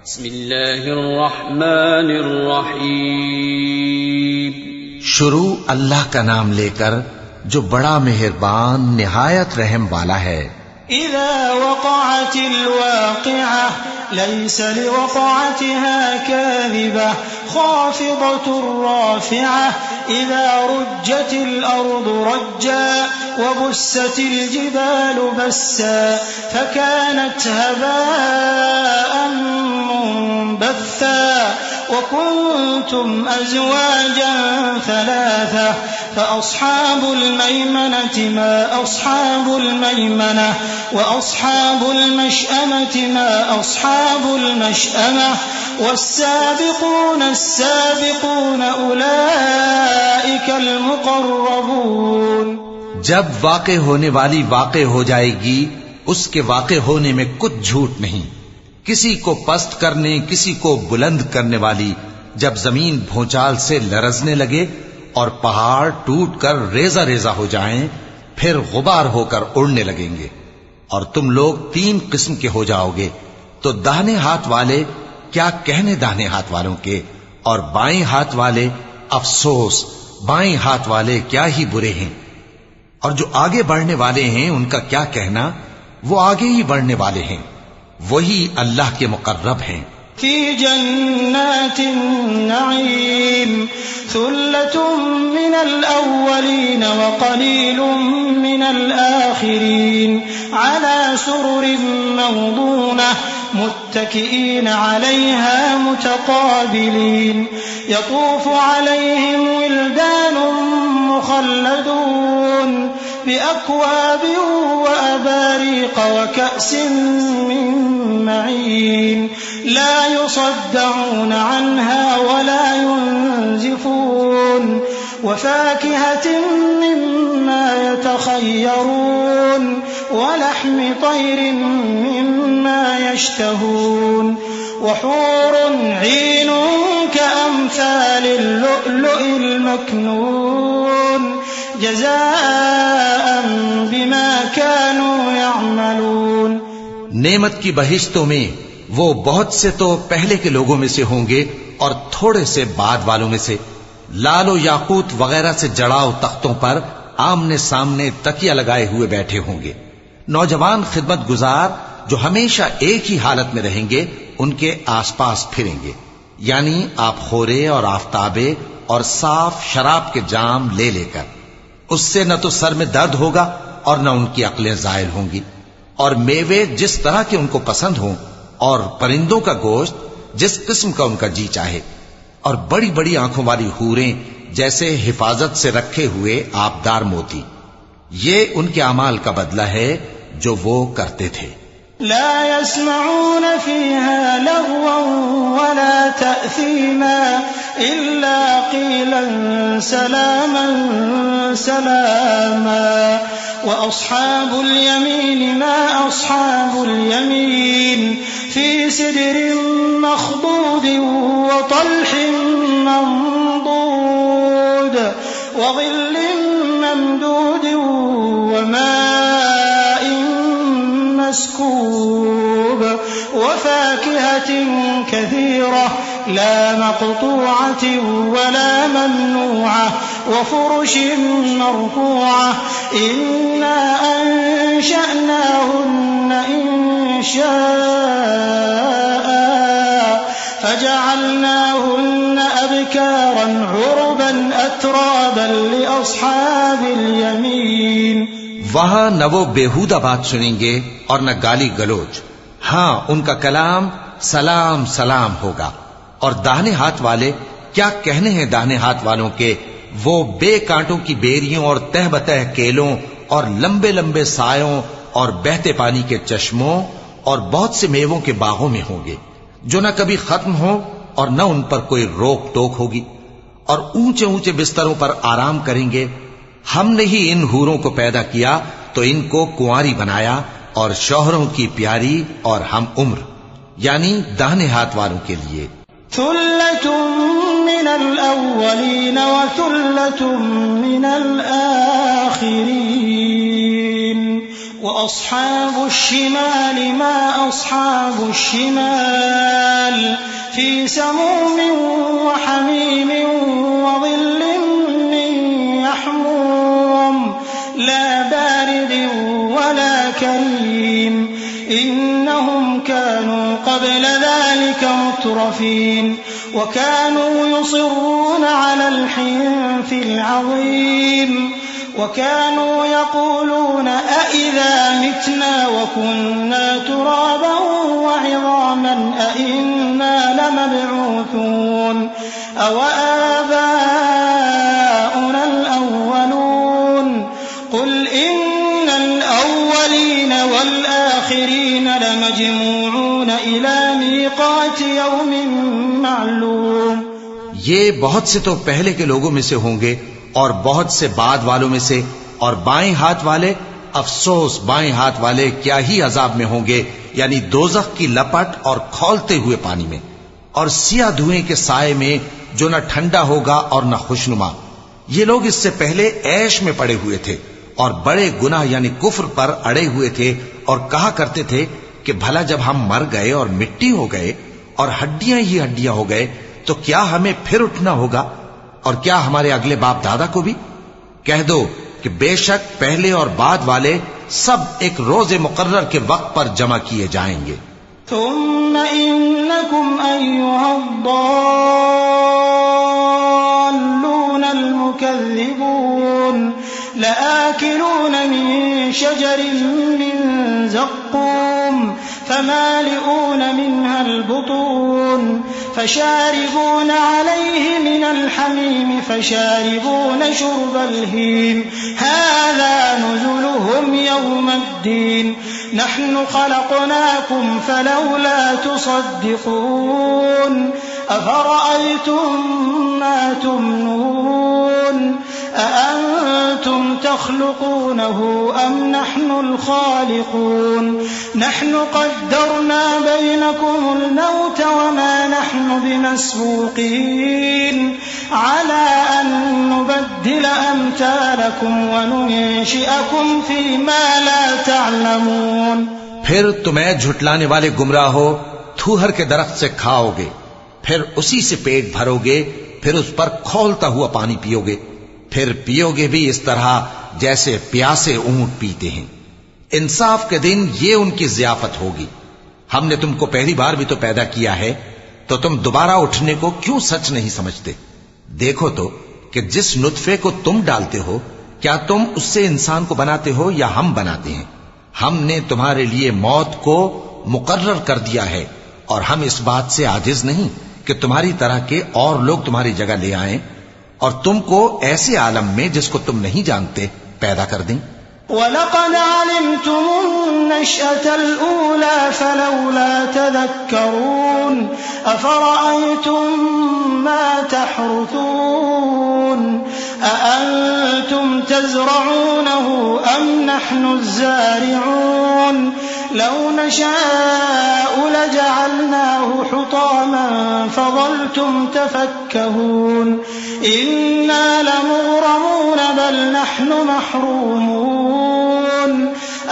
बिस्मिल्लाहिर्रहमानिर्रहीम। शुरू अल्लाह का नाम लेकर जो बड़ा मेहरबान निहायत रहम वाला है। इज़ा वक़अतिल वाक़िअह लैस लिवक़अतिहा काज़िबह ख़ाफ़िदतुर राफ़िअह इज़ा रुज्जतिल अर्दु रज्जा वबुस्सतिल जिबालु बस्सा फकानत हबाअन मुंबत्था वकुंतुम अज़वाजन थलाथा फ़अस्हाबुल मैमनति मा अस्हाबुल मैमनह वअस्हाबुल मशअमति मा अस्हाबुल मशअमह वस्साबिक़ून अस्साबिक़ून उलाइकल मुक़र्रबून। जब वाक़े होने वाली वाक़े हो जाएगी, उसके वाक़े होने में कुछ झूठ नहीं। किसी को पस्त करने, किसी को बुलंद करने वाली जब जमीन भूचाल से लरजने लगे और पहाड़ टूटकर रेजा रेजा हो जाएं, फिर गुबार होकर उड़ने लगेंगे और तुम लोग 3 किस्म के हो जाओगे। तो दाहिने हाथ वाले क्या कहने दाहिने हाथ वालों के, और बाएं हाथ वाले अफसोस बाएं हाथ वाले क्या ही बुरे हैं। और जो आगे बढ़ने वाले हैं उनका क्या कहना, वो आगे ही बढ़ने वाले हैं, वही अल्लाह के मुकर्रब हैं। फी जन्नातिन नईम सुल्लतुम मिनल अव्वलीन व कलीलुम मिनल आखिरीन अला सुरुरिन मौदूनह मुत्तकिईन अलैहा मुतकाबिलीन यतूफु अलैहिम विल्दानुम मुखल्लदून बिअक्वाब व अबारीक़ व कअसिन मिन मईन ला युसद्दऊन अन्हा वला युनज़िफून वफ़ाकिहतिन मिम्मा यतख़य्यरून वलहमि तैरिन मिम्मा यश्तहून वहूरुन ईन कअम्सालिल लुअ्लुइल मकनून जज़ाअन बिमा कानू यअमलून। नेमत की बहिश्तों में वो बहुत से तो पहले के लोगों में से होंगे और थोड़े से बाद वालों में से। लालो याकूत वगैरह से जड़ाव तख्तों पर आमने सामने तकिया लगाए हुए बैठे होंगे। नौजवान खिदमत गुजार जो हमेशा एक ही हालत में रहेंगे उनके आसपास फिरेंगे, यानी आप खोरे और आफताबे और साफ शराब के जाम ले लेकर। उससे न तो सर में दर्द होगा और न उनकी अक्लें जायल होंगी। और मेवे जिस तरह के उनको पसंद हों और परिंदों का गोश्त जिस किस्म का उनका जी चाहे, और बड़ी बड़ी आंखों वाली हूरें जैसे हिफाजत से रखे हुए आबदार मोती। ये उनके अमाल का बदला है जो वो करते थे। ला यस्मऊन फीहा लग़वन वला तअसीमा इल्ला क़ीलन सलामन सलामा व अस्हाबुल यमीन मा अस्हाबुल यमीन फी सिदरिन मख़दूदिन व तल्हिन मंदूद व ज़िल्लिन ममदूदिन व माइन मस्कूब व फ़ाकिहतिन कसीरह ला मक़तूअतिन वला ममनूअह व फ़ुरुशिन मरफ़ूअह इन्ना अंशअनाहुन्न इंशाअ फजअलनाहुन्न अबकारन उरबन अतराबन लिअस्हाबिल यमीन। वहां न वो बेहुदा बात सुनेंगे और न गाली गलोच। हां, उनका कलाम सलाम सलाम होगा। और दाहिने हाथ वाले क्या कहने हैं दाहिने हाथ वालों के, वो बेकांटों की बेरियों और तह बतह केलों और लंबे लंबे सायों और बहते पानी के चश्मों और बहुत से मेवों के बागों में होंगे जो न कभी खत्म हो और न उन पर कोई रोक टोक होगी। और ऊंचे ऊंचे बिस्तरों पर आराम करेंगे। हमने ही इन हूरों को पैदा किया तो इनको कुंवारी बनाया और शौहरों की प्यारी और हम उम्र, यानी दाहिने हाथ वालों के लिए। सुल्लतुम मिनल अव्वलीन व सुल्लतुम मिनल आखिरीन व अस्हाबुश शिमाल मा अस्हाबुश शिमाल फी समूमिन व हमीमिन व ज़िल्लिन मिन यहमूम ला बारिदिन वला करीम इन्नहुम कानू क़ब्ल ज़ालिक मुत्रफीन व कानू युसिर्रून अलल हिन्थिल अज़ीम وكانوا يقولون أإذا متنا وكنا ترابا وعظاما أإنا لمبعوثون أوآباؤنا الأولون قل إن الأولين والآخرين لمجموعون إلى ميقات يوم معلوم। ये बहुत से तो पहले के लोगों में से होंगे और बहुत से बाद वालों में से, और बाएं हाथ वाले, अफसोस बाएं हाथ वाले क्या ही अजाब में होंगे, यानी दोजख की लपट और खौलते हुए पानी में, और सिया धुएं के साए में जो न ठंडा होगा और न खुशनुमा। ये लोग इससे पहले ऐश में पड़े हुए थे और बड़े गुनाह यानी कुफ्र पर अड़े हुए थे, और कहा करते थे कि भला जब हम मर गए और मिट्टी हो गए और हड्डियां ही हड्डियां हो गए तो क्या हमें फिर उठना होगा, और क्या हमारे अगले बाप दादा को भी? कह दो कि बेशक पहले और बाद वाले सब एक रोजे मुकर्रर के वक्त पर जमा किए जाएंगे। थुम्मा इन्नकुम अय्युहद्दाल्लूनल मुकज़्ज़िबून लआकिलून मिन शजरिन मिन ज़क़्क़ूम फमालिऊन मिनहल बुतून फशारिबून अलैहि मिनल हमीम फशारिबून शुर्बल हीम हाज़ा नुज़ुलुहुम यौमद्दीन नहनु खलक़नाकुम फलौला तुसद्दिक़ून अफ़रअय्तुम मा तुमनून अअंतुम तख़्लुक़ूनहु अम नहनुल ख़ालिक़ून नहनु क़द्दरना बैनकुमुल मौत वमा नहनु बिमस्बूक़ीन अला अन नुबद्दिल अम्सालकुम वनुनशिअकुम फ़ीमा ला तअलमून। फिर तुम्हें झुटलाने वाले गुमराह हो थूहर के दरख्त से खाओगे, फिर उसी से पेट भरोगे, फिर उस पर खौलता हुआ पानी पियोगे, फिर पियोगे भी इस तरह जैसे प्यासे ऊंट पीते हैं। इंसाफ के दिन ये उनकी ज़ियाफत होगी। हमने तुमको पहली बार भी तो पैदा किया है, तो तुम दोबारा उठने को क्यों सच नहीं समझते? देखो तो कि जिस नुत्फे को तुम डालते हो क्या तुम उससे इंसान को बनाते हो या हम बनाते हैं? हमने तुम्हारे लिए मौत को मुकर्रर कर दिया है, और हम इस बात से आजिज नहीं कि तुम्हारी तरह के और लोग तुम्हारी जगह ले आएं और तुमको ऐसे आलम में जिसको तुम नहीं जानते पैदा कर दें। वलक़द अलिमतुमुन नशअतल ऊला फलौला तज़क्करून अफ़रअय्तुम मा तहरुथून अअंतुम तज़रऊनहु अम नहनुज़ ज़ारिऊन लौ नशाअ लजअलनाहु हुतामन फज़ल्तुम तफक्कहून इन्ना लमुग़रमून बल नहनु महरूमून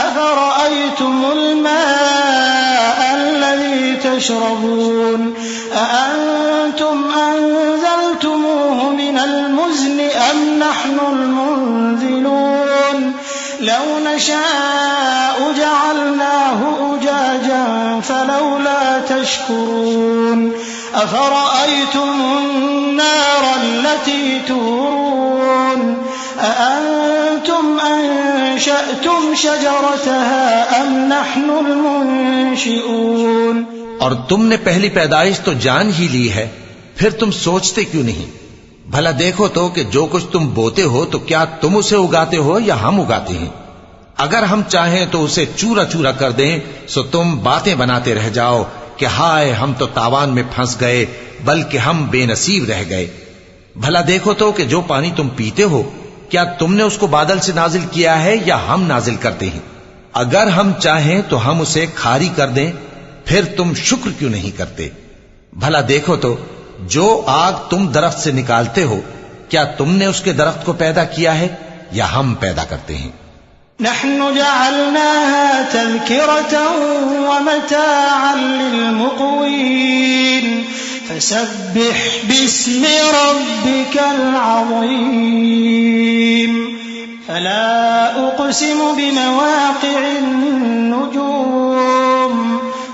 अफ़रअय्तुमुल माअ अल्लज़ी तशरबून अअंतुम अनज़लतमूहु मिनल मुज़्नि अम नहनुल मुनज़िलून लौ नशाअ जअलनाहु उजाजन फलौला तशकुरून अफ़रअय्तुमुन नार अल्लती तूरून अअंतुम अंशअतुम शजरतहा अम नहनुल मुनशिऊन। और तुमने पहली पैदाइश तो जान ही ली है, फिर तुम सोचते क्यों नहीं? भला देखो तो कि जो कुछ तुम बोते हो तो क्या तुम उसे उगाते हो या हम उगाते हैं? अगर हम चाहें तो उसे चूरा चूरा कर दें, सो तुम बातें बनाते रह जाओ कि हाय हम तो तावान में फंस गए, बल्कि हम बेनसीब रह गए। भला देखो तो कि जो पानी तुम पीते हो क्या तुमने उसको बादल से नाजिल किया है या हम नाजिल करते हैं? अगर हम चाहें तो हम उसे खारी कर दें, फिर तुम शुक्र क्यों नहीं करते? भला देखो तो जो आग तुम दरख्त से निकालते हो क्या तुमने उसके दरख्त को पैदा किया है या हम पैदा करते हैं? नहनु जअलनाहा तज़किरतन व मताअन लिलमुक़वीन फसब्बिह बिस्मि रब्बिकल अज़ीम फला उक़सिमु बिमवाक़िअन नुजूम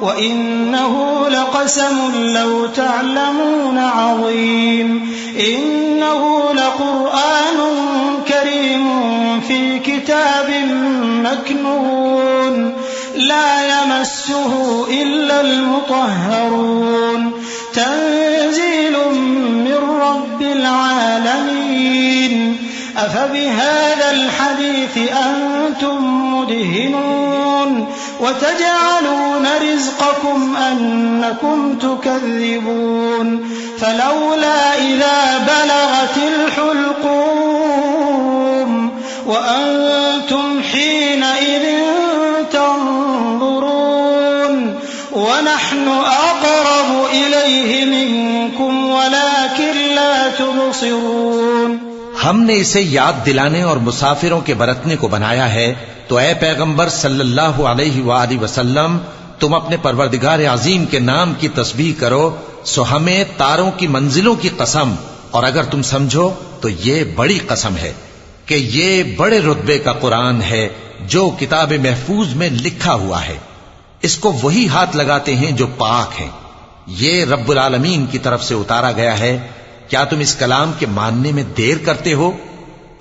व इन्नहु लक़समुन लौ तअलमून अज़ीम इन्नहु लक़ुरआनुन करीमुन फ़ी किताबिन मकनून ला यमस्सुहु इल्लल मुतह्हरून तंज़ीलुम मिर रब्बिल आलमीन अफ़बिहाज़ल हदीस अंतुम मुदहिनून वतजअलून रिज़्क़कुम अन्नकुम तुकज़्ज़िबून फलौला इज़ा बलगतिल हुल्क़ूम वअंतुम हीनइज़िन तंज़ुरून वनहनु अक़रबु इलैहि मिनकुम वलाकिन ला तुबसिरून। हमने इसे याद दिलाने और मुसाफिरों के बरतने को बनाया है, तो ए पैगंबर सल्लल्लाहु अलैहि वसल्लम, तुम अपने परवरदिगार अजीम के नाम की तस्बीह करो, सो हमें तारों की मंजिलों की कसम, और अगर तुम समझो तो ये बड़ी कसम है कि ये बड़े रुतबे का कुरान है जो किताब महफूज में लिखा हुआ है। इसको वही हाथ लगाते हैं जो पाक हैं। ये रब्बुल आलमीन की तरफ से उतारा गया है। क्या तुम इस कलाम के मानने में देर करते हो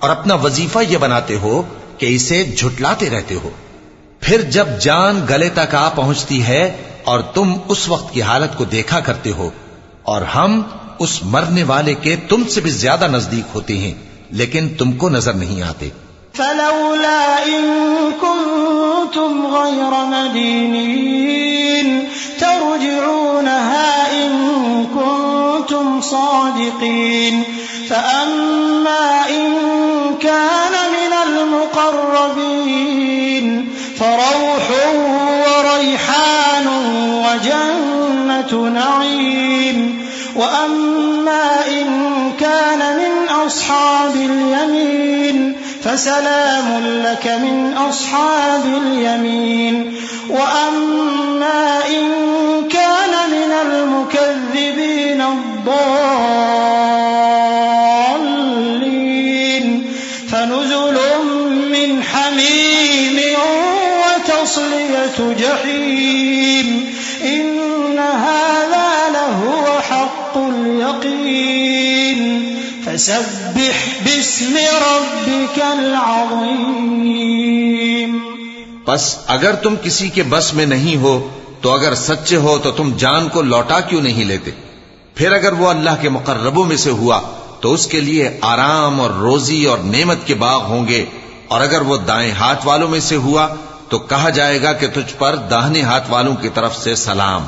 और अपना वजीफा यह बनाते हो कि इसे झुटलाते रहते हो? फिर जब जान गले तक आ पहुंचती है और तुम उस वक्त की हालत को देखा करते हो, और हम उस मरने वाले के तुमसे भी ज्यादा नजदीक होते हैं, लेकिन तुमको नजर नहीं आते। फलौला इन कुंतुम गैर मदीनीन तर्जिऊनहा इन कुंतुम सादिकीन फअम्मा इन कान मिनल मुक़र्रबीन फरौहुन व रैहानुन व जन्नतु नईम व अम्मा इन कान मिन अस्हाबिल यमीन फसलामुन लक मिन अस्हाबिल यमीन व अम्मा इन कान मिनल मुकज़्ज़िबीन अद्दाल्लीन फनुज़ुलुम मिन हमीम व तस्लियतु जहीम इन्न हाज़ा लहुव हक़्क़ुल यक़ीन फसब्बिह बिस्मि रब्बिकल अज़ीम। बस अगर तुम किसी के बस में नहीं हो, तो अगर सच्चे हो तो तुम जान को लौटा क्यों नहीं लेते? फिर अगर वो अल्लाह के मुकर्रबों में से हुआ तो उसके लिए आराम और रोजी और नेमत के बाग होंगे, और अगर वो दाएं हाथ वालों में से हुआ तो कहा जाएगा कि तुझ पर दाहिने हाथ वालों की तरफ से सलाम,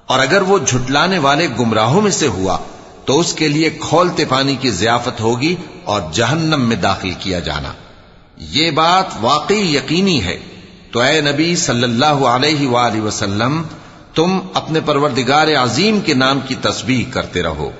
और अगर वो झुटलाने वाले गुमराहों में से हुआ तो उसके लिए खौलते पानी की ज़ियाफत होगी और जहन्नम में दाखिल किया जाना। ये बात वाकई यकीनी है। तो ए नबी सल्लल्लाहु अलैहि वसल्लम, तुम अपने परवरदिगार अजीम के नाम की तस्बीह करते रहो।